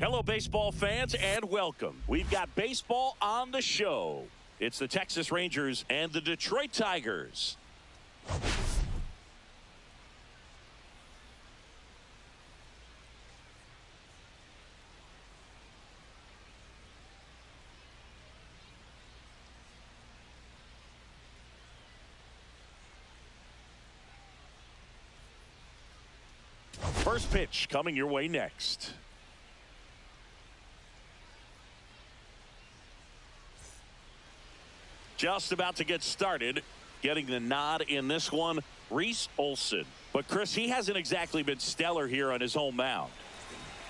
Hello, baseball fans, and welcome. We've got baseball on the show. It's the Texas Rangers and the Detroit Tigers. First pitch coming your way next. Just about to get started. Getting the nod in this one, Reese Olson. But Chris, he hasn't exactly been stellar here on his home mound.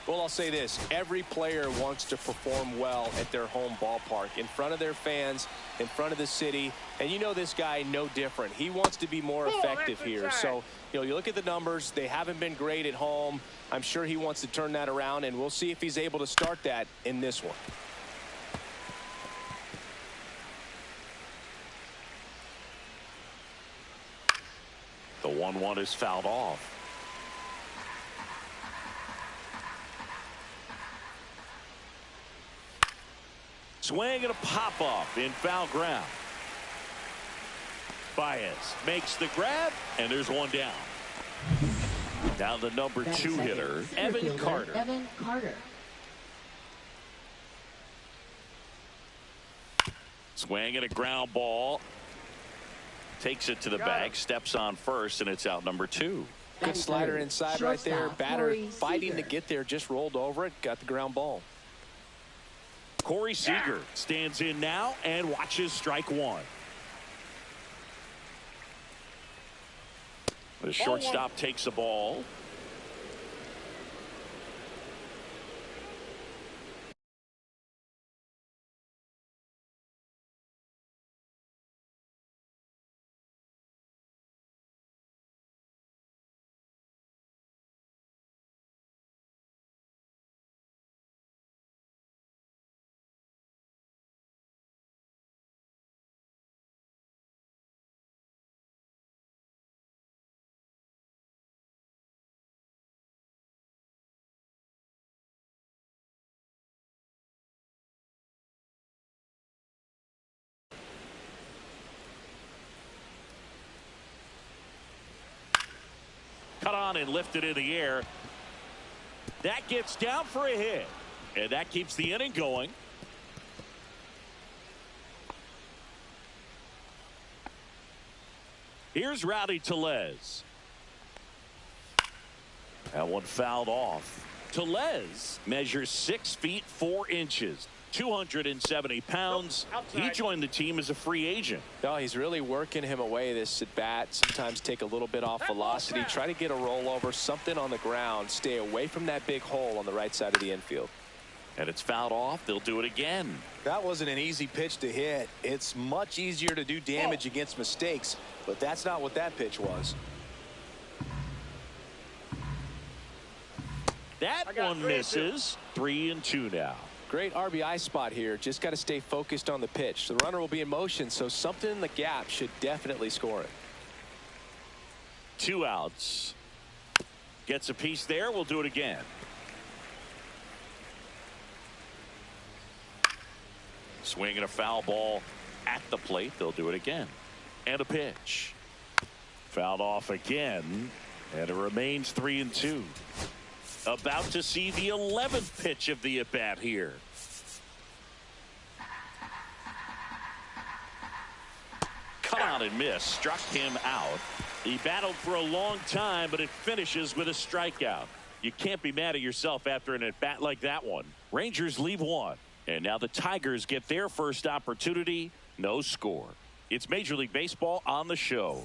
Well, I'll say this. Every player wants to perform well at their home ballpark, in front of their fans, in front of the city. And you know this guy no different. He wants to be more effective here. So, you look at the numbers. They haven't been great at home. I'm sure he wants to turn that around, and we'll see if he's able to start that in this one. The 1-1 is fouled off. Swing and a pop-off in foul ground. Baez makes the grab, and there's one down. Now the number 2 hitter, Evan Carter. Swing and a ground ball. Takes it to the bag, steps on first, and it's out number 2. Good slider inside right there. Batter fighting to get there, just rolled over it, got the ground ball. Corey Seager stands in now and watches strike 1. The shortstop takes the ball. Cut on and lifted in the air. That gets down for a hit. And that keeps the inning going. Here's Rowdy Tellez. That one fouled off. Tellez measures 6 feet 4 inches. 270 pounds. He joined the team as a free agent. No, he's really working him away this at bat. Sometimes take a little bit off velocity. Try to get a rollover, something on the ground. Stay away from that big hole on the right side of the infield. And it's fouled off. They'll do it again. That wasn't an easy pitch to hit. It's much easier to do damage against mistakes, but that's not what that pitch was. That one misses. 3-2 now. Great RBI spot here. Just got to stay focused on the pitch. The runner will be in motion, so something in the gap should definitely score it. 2 outs. Gets a piece there. We'll do it again. Swing and a foul ball at the plate. They'll do it again. And a pitch. Fouled off again. And it remains 3-2. About to see the 11th pitch of the at-bat here. Cut on and miss. Struck him out. He battled for a long time, but it finishes with a strikeout. You can't be mad at yourself after an at-bat like that one. Rangers leave 1. And now the Tigers get their first opportunity. No score. It's Major League Baseball on the show.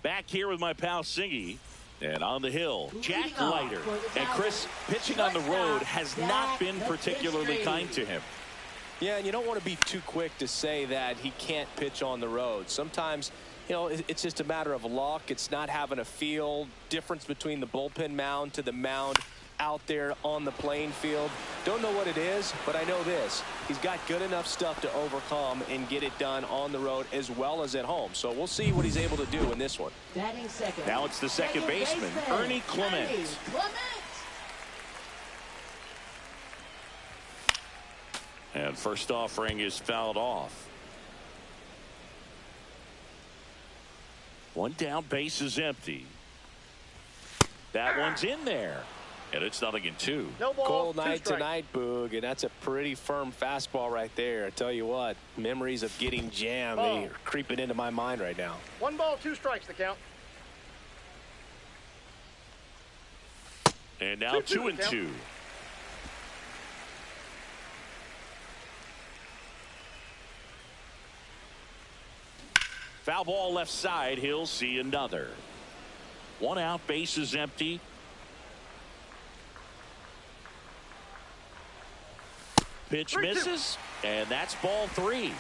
Back here with my pal Singy. And on the hill, Jack Leiter. And Chris, pitching on the road has not been particularly kind to him. Yeah, and you don't want to be too quick to say that he can't pitch on the road. Sometimes, it's just a matter of luck. It's not having a feel. Difference between the bullpen mound to the mound out there on the playing field. Don't know what it is, but I know this. He's got good enough stuff to overcome and get it done on the road as well as at home. So we'll see what he's able to do in this one. Now it's the second baseman, Ernie Clement. And first offering is fouled off. One down, base is empty. That one's in there. And it's 0-2. No ball, cold night tonight, Boog, and that's a pretty firm fastball right there. I tell you what, memories of getting jammed, they are creeping into my mind right now. 1 ball, 2 strikes, the count. And now 2-2. Foul ball left side. He'll see another. 1 out, base is empty. Pitch misses, and that's ball 3.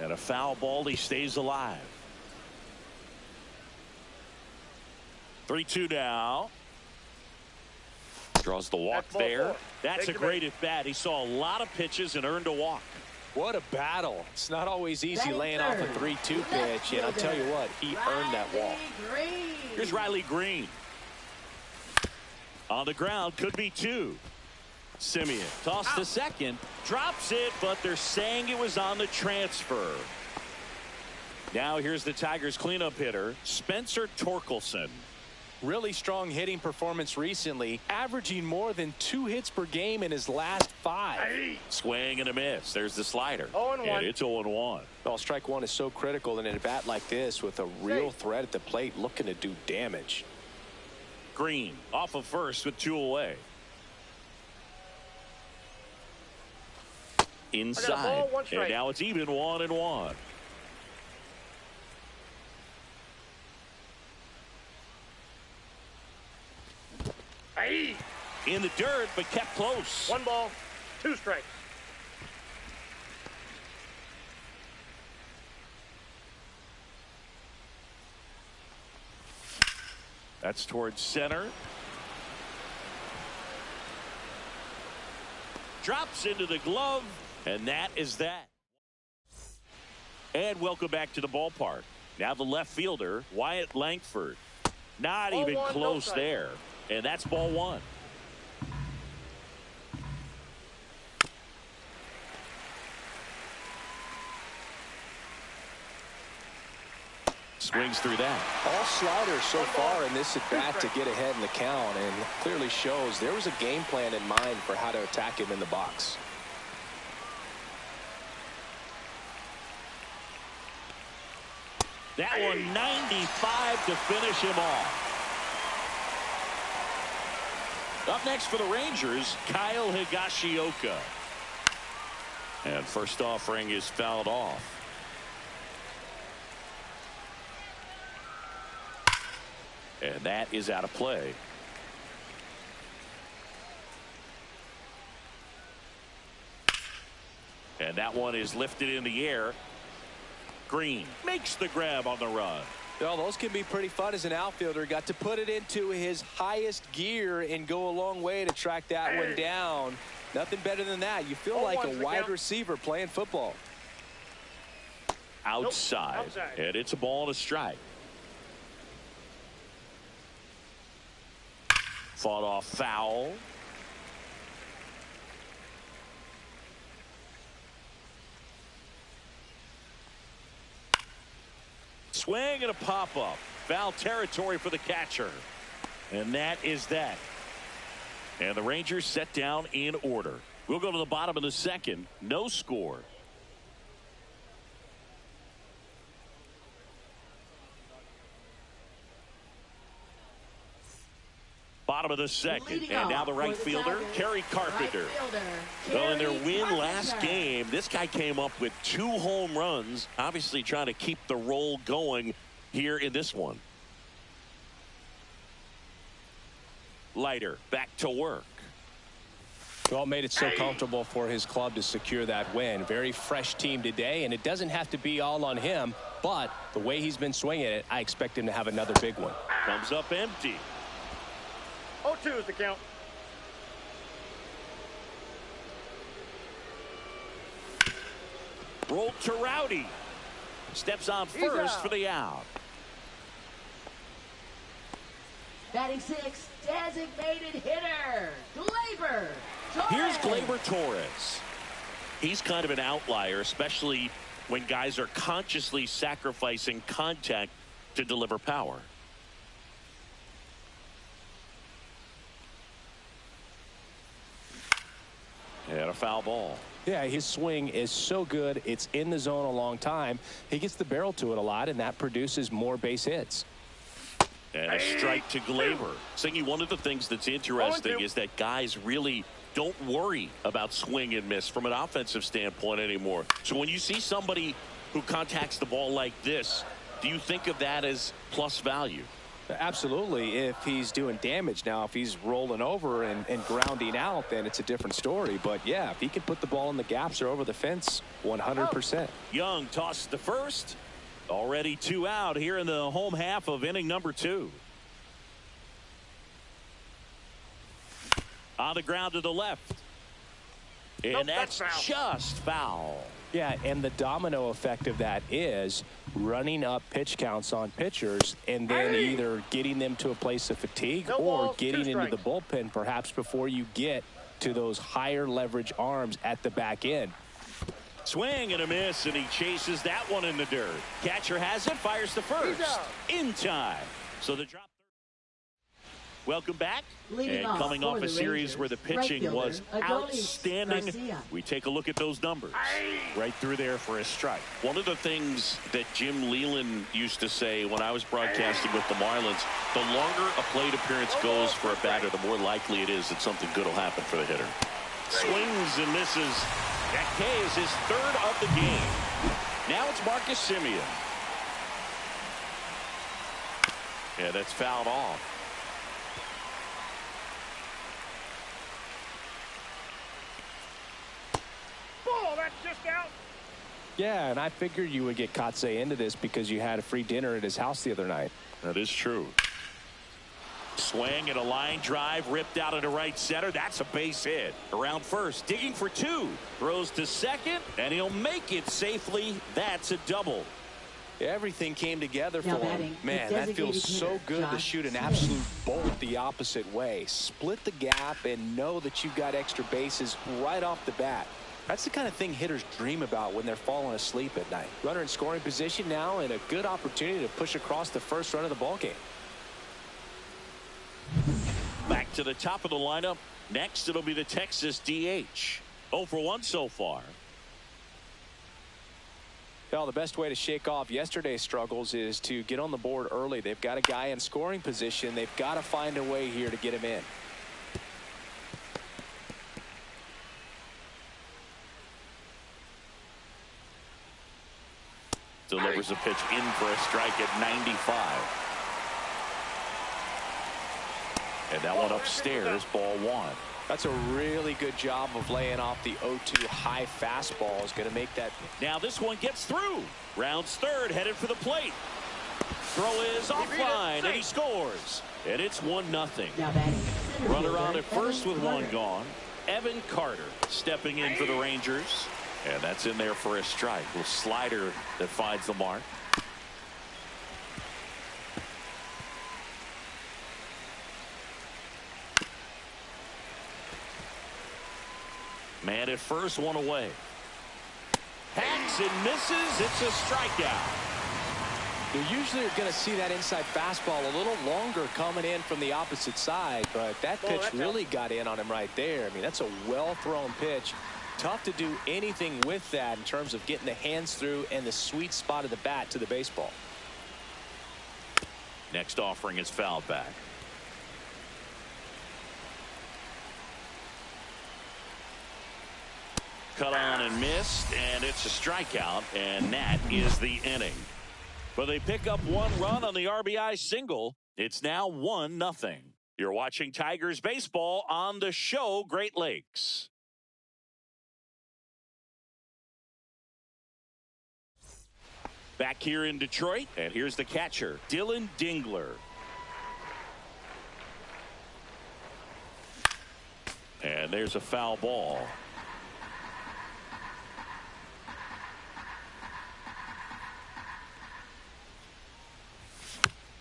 And a foul ball. He stays alive. 3-2 now. Draws the walk there. That's a great at bat. He saw a lot of pitches and earned a walk. What a battle. It's not always easy laying off a 3-2 pitch, and I'll tell you what, he earned that walk. Here's Riley Green. On the ground, could be 2. Simeon tossed to second, drops it, but they're saying it was on the transfer. Now here's the Tigers cleanup hitter, Spencer Torkelson. Really strong hitting performance recently, averaging more than 2 hits per game in his last 5. Swing and a miss. There's the slider. 0-1. And it's 0-1. Well, strike 1 is so critical in a bat like this with a real threat at the plate looking to do damage. Green off of first with 2 away. Inside. And now it's even 1-1. In the dirt, but kept close. 1 ball, 2 strikes. That's towards center. Drops into the glove, and that is that. And welcome back to the ballpark. Now the left fielder, Wyatt Langford. Not even close there. And that's ball 1. Swings through that. All sliders so far in this at bat to get ahead in the count, and clearly shows there was a game plan in mind for how to attack him in the box. That one 95 to finish him off. Up next for the Rangers, Kyle Higashioka. And first offering is fouled off. And that is out of play. And that one is lifted in the air. Green makes the grab on the run. Well, those can be pretty fun as an outfielder. Got to put it into his highest gear and go a long way to track that one down. Nothing better than that. You feel like a wide receiver playing football. Outside. And it's a ball and a strike. Fought off foul. Swing and a pop-up. Foul territory for the catcher. And that is that. And the Rangers set down in order. We'll go to the bottom of the second. No score. Bottom of the second. And now the right fielder, Kerry Carpenter. Well, in their win last game, this guy came up with 2 home runs, obviously trying to keep the roll going here in this one. Leiter back to work. Well, made it so comfortable for his club to secure that win. Very fresh team today, and it doesn't have to be all on him, but the way he's been swinging it, I expect him to have another big one. Comes up empty. 0-2 is the count. Rolled to Rowdy. Steps on first for the out. Batting six, designated hitter, Gleyber Torres. Here's Gleyber Torres. He's kind of an outlier, especially when guys are consciously sacrificing contact to deliver power. And a foul ball. Yeah, his swing is so good. It's in the zone a long time. He gets the barrel to it a lot, and that produces more base hits. And a strike to Gleyber. Singy, one of the things that's interesting is that guys really don't worry about swing and miss from an offensive standpoint anymore. So when you see somebody who contacts the ball like this, do you think of that as plus value? Absolutely, if he's doing damage. Now, if he's rolling over and grounding out, then it's a different story. But, yeah, if he can put the ball in the gaps or over the fence, 100%. Young tosses to first. Already 2 out here in the home half of inning number 2. On the ground to the left. And that's just foul. Yeah, and the domino effect of that is running up pitch counts on pitchers and then either getting them to a place of fatigue or getting into the bullpen perhaps before you get to those higher leverage arms at the back end. Swing and a miss, and he chases that one in the dirt. Catcher has it, fires to first. In time. So the drop. Welcome back. And coming off a series where the pitching was outstanding, we take a look at those numbers. Right through there for a strike. One of the things that Jim Leland used to say when I was broadcasting with the Marlins, the longer a plate appearance goes for a batter, the more likely it is that something good will happen for the hitter. Swings and misses. That K is his 3rd of the game. Now it's Marcus Semien. Yeah, that's fouled off. That's just out. Yeah, and I figured you would get Kotsay into this because you had a free dinner at his house the other night. That is true. Swing and a line drive ripped out into right center. That's a base hit. Around first, digging for 2. Throws to second, and he'll make it safely. That's a double. Everything came together for him. Man, that feels so good to shoot an absolute bolt the opposite way. Split the gap and know that you've got extra bases right off the bat. That's the kind of thing hitters dream about when they're falling asleep at night. Runner in scoring position now, and a good opportunity to push across the first run of the ballgame. Back to the top of the lineup. Next, it'll be the Texas DH. 0 for 1 so far. Well, the best way to shake off yesterday's struggles is to get on the board early. They've got a guy in scoring position. They've got to find a way here to get him in. Delivers a pitch in for a strike at 95. And that one upstairs, ball 1. That's a really good job of laying off the 0-2 high fastball. Is going to make that. Now this one gets through. Rounds third, headed for the plate. Throw is offline, and he scores. And it's 1-0. Runner on at first with 1 gone. Evan Carter stepping in for the Rangers. And that's in there for a strike. With slider that finds the mark. Man at first, 1 away. Hacks and misses. It's a strikeout. You usually are going to see that inside fastball a little longer coming in from the opposite side, but that pitch really got in on him right there. I mean, that's a well-thrown pitch. Tough to do anything with that in terms of getting the hands through and the sweet spot of the bat to the baseball. Next offering is fouled back. Cut on and missed, and it's a strikeout, and that is the inning. But they pick up 1 run on the RBI single. It's now 1-0. You're watching Tigers baseball on the show Great Lakes. Back here in Detroit, and here's the catcher, Dylan Dingler. And there's a foul ball.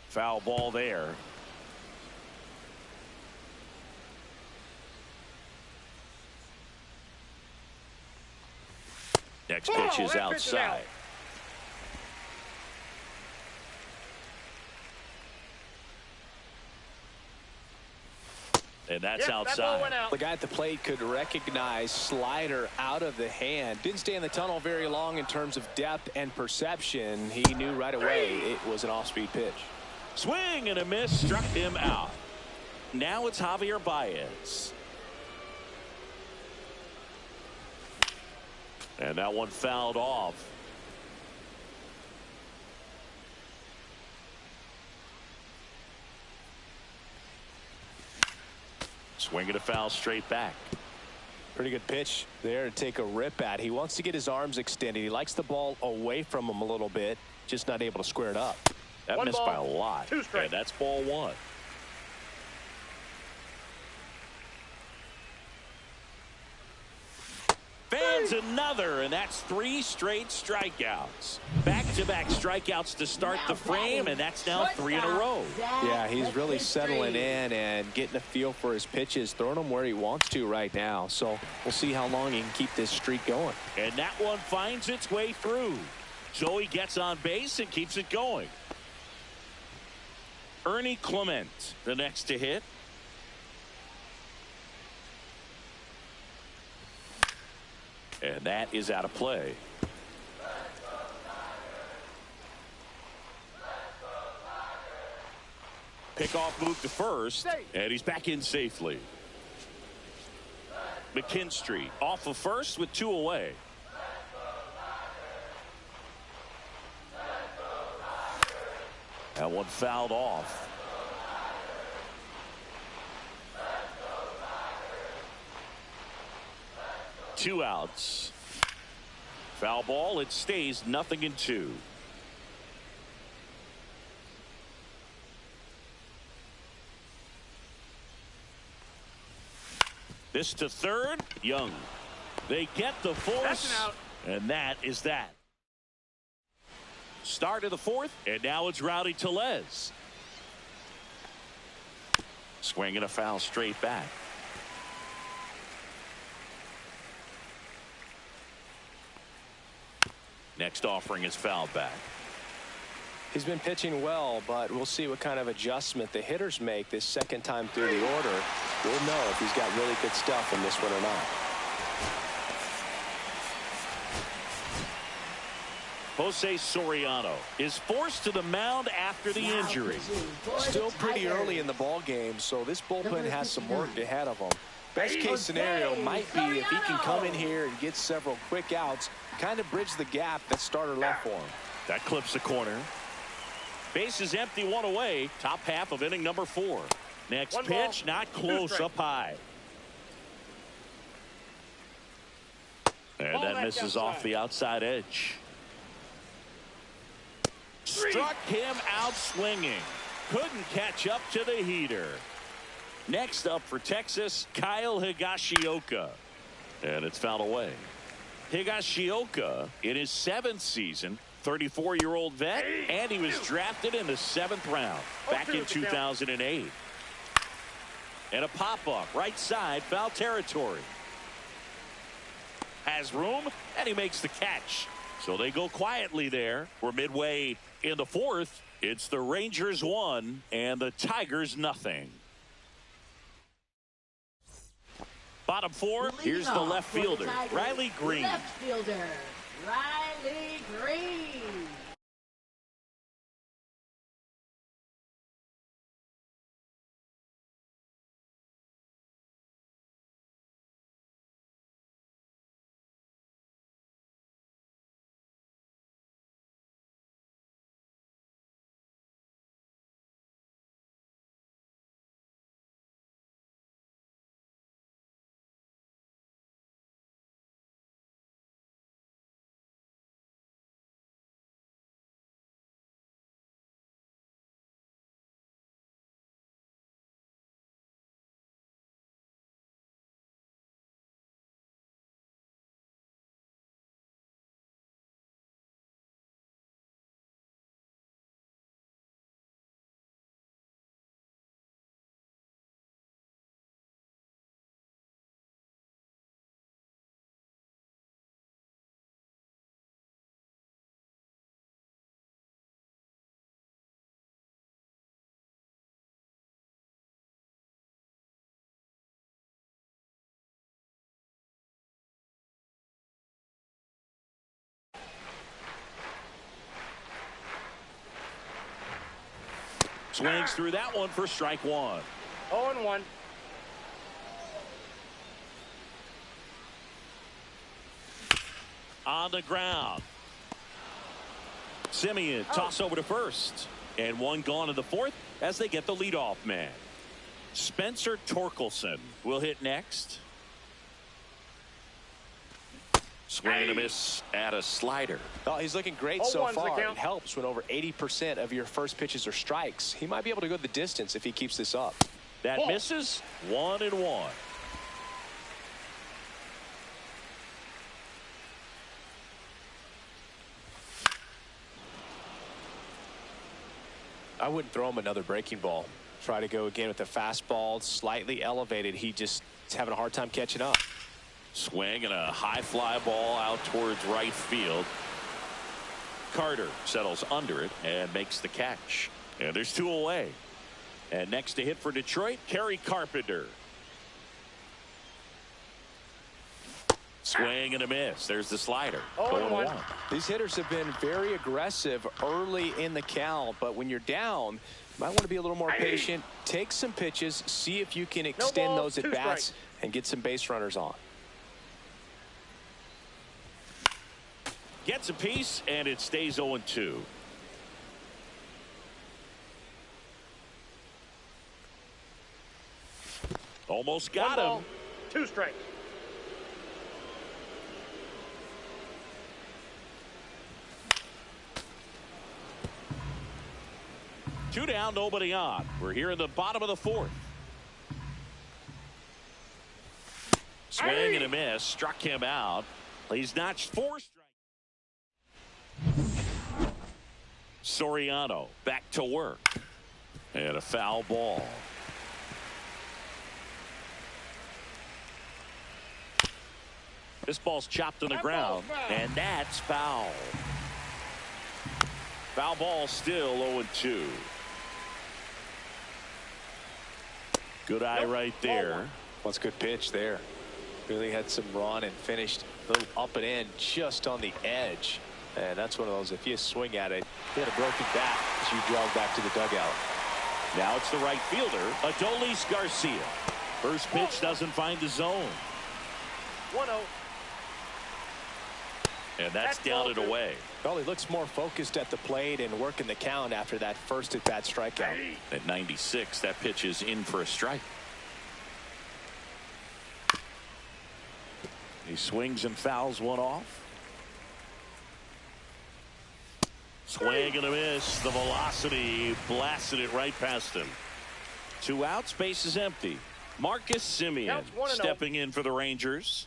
Foul ball there. Next pitch is outside. And that's outside. The guy at the plate could recognize slider out of the hand. Didn't stay in the tunnel very long in terms of depth and perception. He knew right away it was an off-speed pitch. Swing and a miss, struck him out. Now it's Javier Baez. And that one fouled off. Swing and a foul straight back. Pretty good pitch there to take a rip at. He wants to get his arms extended. He likes the ball away from him a little bit, just not able to square it up. That missed by a lot. And that's ball one. Fans another, and that's 3 straight strikeouts. Back-to-back strikeouts to start the frame, and that's now 3 in a row. Yeah, he's really settling in and getting a feel for his pitches, throwing them where he wants to right now. So we'll see how long he can keep this streak going. And that one finds its way through. So he gets on base and keeps it going. Ernie Clement, the next to hit. And that is out of play. Pickoff move to first, and he's back in safely. McKinstry off of first with 2 away. That one fouled off. Two outs. Foul ball. It stays 0-2. This to third. Young. They get the force. And that is that. Start of the 4th. And now it's Rowdy Tellez. Swinging a foul straight back. Next offering is fouled back. He's been pitching well, but we'll see what kind of adjustment the hitters make this second time through the order. We'll know if he's got really good stuff in this one or not. Jose Soriano is forced to the mound after the injury. Still pretty early in the ball game, so this bullpen has some work ahead of him. Best case scenario might be if he can come in here and get several quick outs, kind of bridge the gap that starter left for him. That clips the corner. Base is empty, 1 away. Top half of inning number 4. Next pitch, not close, up high. And that misses off the outside edge. Struck him out swinging. Couldn't catch up to the heater. Next up for Texas, Kyle Higashioka. And it's fouled away. Higashioka in his 7th season, 34-year-old vet, and he was drafted in the 7th round back in 2008. And a pop-up right side, foul territory. Has room, and he makes the catch. So they go quietly there. We're midway in the 4th. It's the Rangers 1 and the Tigers nothing. Bottom 4, here's the left fielder, Riley Green. Left fielder, Riley Green. Swings through that one for strike one. 0-1. On the ground. Semien toss over to first. And one gone in the fourth as they get the leadoff man. Spencer Torkelson will hit next. Swing and a miss at a slider. Oh, he's looking great so far. It helps when over 80% of your first pitches are strikes. He might be able to go the distance if he keeps this up. That misses. 1-1. I wouldn't throw him another breaking ball. Try to go again with the fastball slightly elevated. He just is having a hard time catching up. Swing and a high fly ball out towards right field. Carter settles under it and makes the catch. And there's two away. And next to hit for Detroit, Kerry Carpenter. Swing and a miss. There's the slider. 0-1. These hitters have been very aggressive early in the count, but when you're down, you might want to be a little more patient. Take some pitches, see if you can extend those at bats and get some base runners on. Gets a piece, and it stays 0-2. Almost got him. 2 strikes. Two down, nobody on. We're here in the bottom of the fourth. Swing and a miss. Struck him out. He's notched 4 strikes. Soriano back to work. And a foul ball. This ball's chopped on the ground. And that's foul. Foul ball still 0-2. Good eye right there. What's a good pitch there. Really had some run and finished a little up and in just on the edge. And that's one of those, if you swing at it, you had a broken bat as you jog back to the dugout. Now it's the right fielder, Adolis Garcia. First pitch doesn't find the zone. 1-0. And that's down and away. Well, he looks more focused at the plate and working the count after that first at-bat strikeout. At 96, that pitch is in for a strike. He swings and fouls one off. Swing and a miss. The velocity blasted it right past him. 2 outs, base is empty. Marcus Semien stepping in for the Rangers.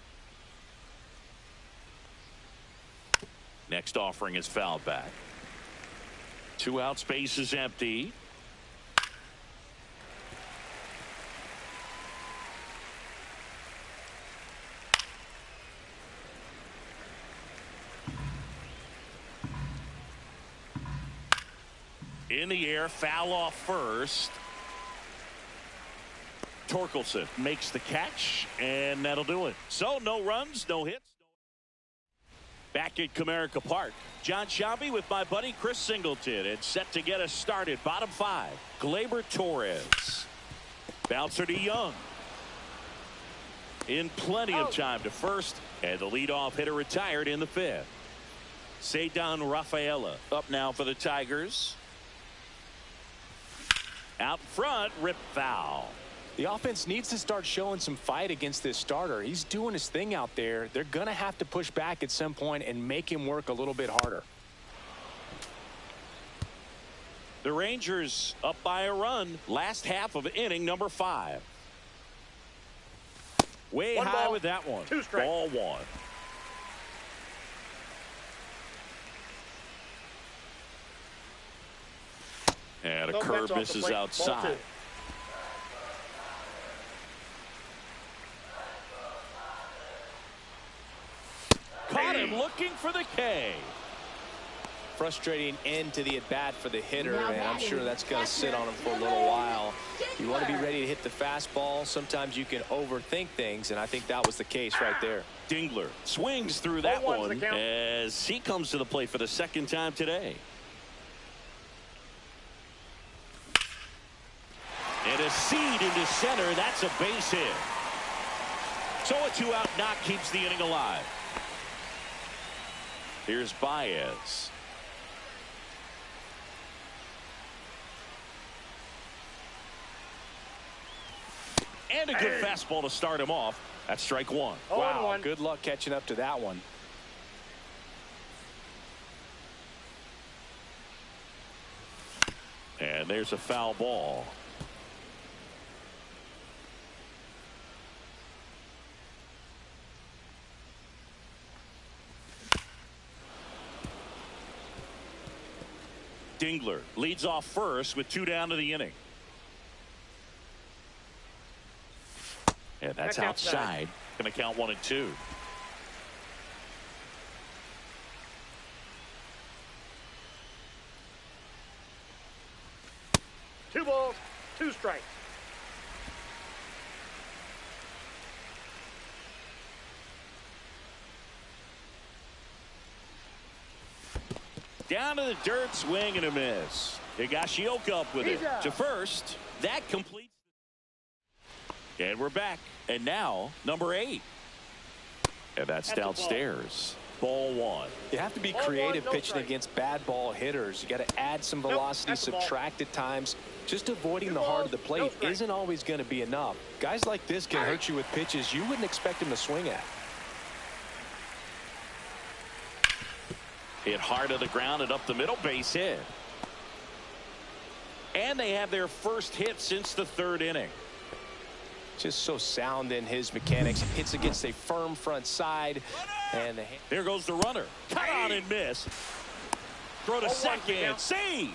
Next offering is fouled back. 2 outs, base is empty. In the air, foul off first. Torkelson makes the catch, and that'll do it. So no runs, no hits. Back at Comerica Park, John Sciambi with my buddy Chris Singleton, and set to get us started. Bottom 5, Gleyber Torres. Bouncer to Young. In plenty of time to first, and the leadoff hitter retired in the 5th. Ceddanne Rafaela up now for the Tigers. Out front, rip foul. The offense needs to start showing some fight against this starter. He's doing his thing out there. They're going to have to push back at some point and make him work a little bit harder. The Rangers up by a run. Last half of inning number 5. Way high with that one. 2 strikes. Ball 1. And a curve misses outside. Caught him looking for the K. Frustrating end to the at-bat for the hitter, and I'm sure that's going to sit on him for a little while. You want to be ready to hit the fastball. Sometimes you can overthink things, and I think that was the case right there. Dingler swings through that one as he comes to the plate for the 2nd time today. And a seed into center. That's a base hit. So a 2-out knock keeps the inning alive. Here's Baez. And a good fastball to start him off. That's strike one. Wow, good luck catching up to that one. And there's a foul ball. Dingler leads off first with 2 down to the inning. And that's outside. Going to count 1 and 2. Two balls, 2 strikes. Down to the dirt, swing and a miss. Higashioka up with it to first. That completes. And we're back. And now number 8. And that's downstairs. Ball 1. You have to be creative pitching against bad ball hitters. You got to add some velocity, subtract at times. Just avoiding the heart of the plate isn't always going to be enough. Guys like this can hurt you with pitches you wouldn't expect him to swing at. Hit hard to the ground and up the middle, base hit. And they have their first hit since the 3rd inning. Just so sound in his mechanics. Hits against a firm front side. And there goes the runner. Cut on and miss. Throw to second. Save.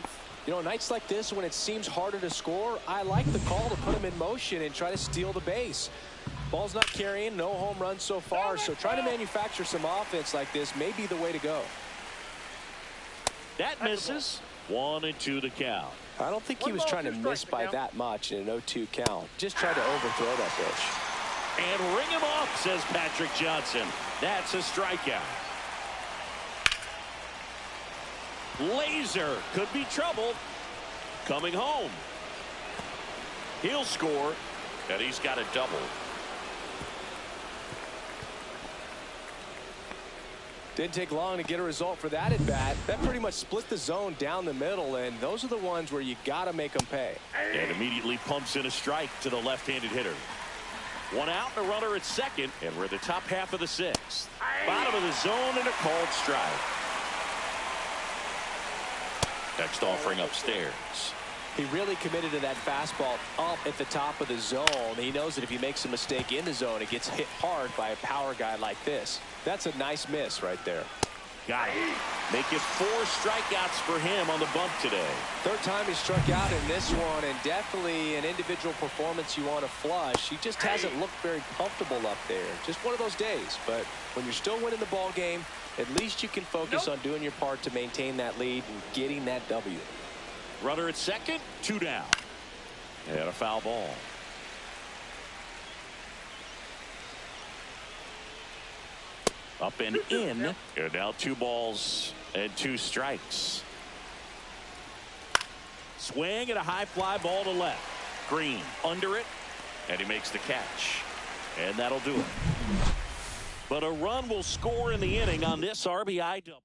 You know, nights like this when it seems harder to score, I like the call to put him in motion and try to steal the base. Ball's not carrying, no home runs so far, so trying to manufacture some offense like this may be the way to go. That misses. 1 and 2 to count. I don't think he was trying to miss by that much in an 0-2 count. Just tried to overthrow that pitch. And ring him off, says Patrick Johnson. That's a strikeout. Laser could be trouble. Coming home. He'll score, and he's got a double. Didn't take long to get a result for that at bat. That pretty much split the zone down the middle, and those are the ones where you got to make them pay. And immediately pumps in a strike to the left-handed hitter. 1 out and a runner at second, and we're at the top half of the 6th. Bottom of the zone and a called strike. Next offering upstairs. He really committed to that fastball up at the top of the zone. He knows that if he makes a mistake in the zone, it gets hit hard by a power guy like this. That's a nice miss right there. Got it. Make it 4 strikeouts for him on the bump today. 3rd time he struck out in this one, and definitely an individual performance you want to flush. He just hasn't looked very comfortable up there. Just one of those days. But when you're still winning the ball game, at least you can focus on doing your part to maintain that lead and getting that W. Runner at second, 2 down. And a foul ball. Up and in. And now 2 balls and 2 strikes. Swing and a high fly ball to left. Green under it, and he makes the catch. And that'll do it. But a run will score in the inning on this RBI double.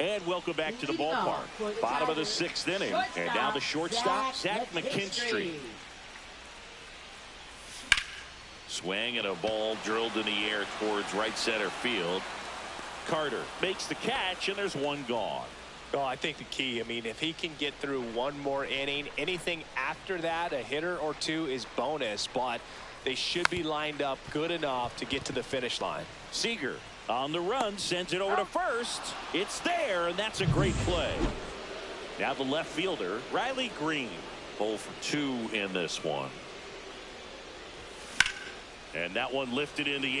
And welcome back to the ballpark. Bottom of the 6th inning. And now the shortstop, Zach McKinstry. Swing and a ball drilled in the air towards right center field. Carter makes the catch, and there's 1 gone. Oh, I think the key, I mean, if he can get through 1 more inning, anything after that, a hitter or 2 is bonus, but they should be lined up good enough to get to the finish line. Seager on the run, sends it over to first. It's there, and that's a great play. Now the left fielder, Riley Green. 0 for 2 in this one. And that one lifted in the air.